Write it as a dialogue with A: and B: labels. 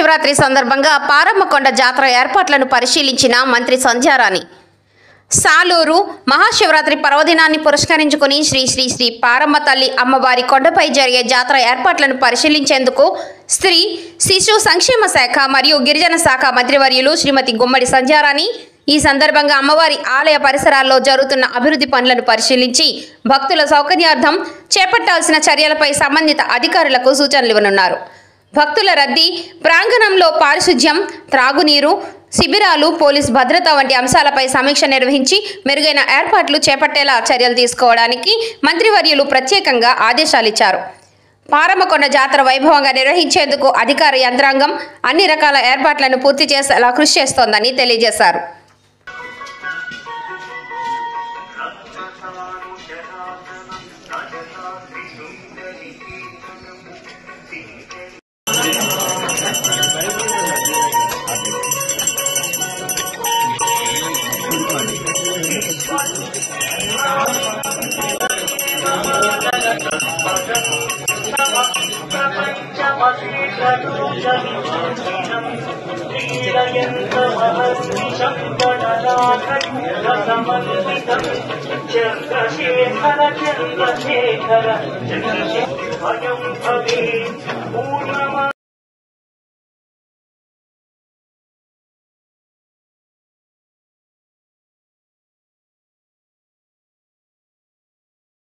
A: మహాశివరాత్రి సందర్భంగా పారమ్మకొండ జాతర ఏర్పాట్లను పరిశీలించిన మంత్రి సంధ్యారాణి. సాలూరు మహాశివరాత్రి పర్వదినాన్ని పురస్కరించుకుని శ్రీ శ్రీ శ్రీ పారమ్మ తల్లి అమ్మవారి కొండపై జరిగే జాతర ఏర్పాట్లను పరిశీలించేందుకు స్త్రీ శిశు సంక్షేమ శాఖ మరియు గిరిజన శాఖ మంత్రివర్యులు శ్రీమతి గుమ్మడి సంధ్యారాణి ఈ సందర్భంగా అమ్మవారి ఆలయ పరిసరాల్లో జరుగుతున్న అభివృద్ధి పనులను పరిశీలించి భక్తుల సౌకర్యార్థం చేపట్టాల్సిన చర్యలపై సంబంధిత అధికారులకు సూచనలు ఇవ్వనున్నారు. భక్తుల రద్దీ, ప్రాంగణంలో పారిశుధ్యం, త్రాగునీరు, శిబిరాలు, పోలీస్ భద్రత వంటి అంశాలపై సమీక్ష నిర్వహించి మెరుగైన ఏర్పాట్లు చేపట్టేలా చర్యలు తీసుకోవడానికి మంత్రివర్యులు ప్రత్యేకంగా ఆదేశాలిచ్చారు. పారమ్మకొండ జాతర వైభవంగా నిర్వహించేందుకు అధికార యంత్రాంగం అన్ని రకాల ఏర్పాట్లను పూర్తి చేసేలా కృషి చేస్తోందని తెలియజేశారు.
B: చంద్రశేఖర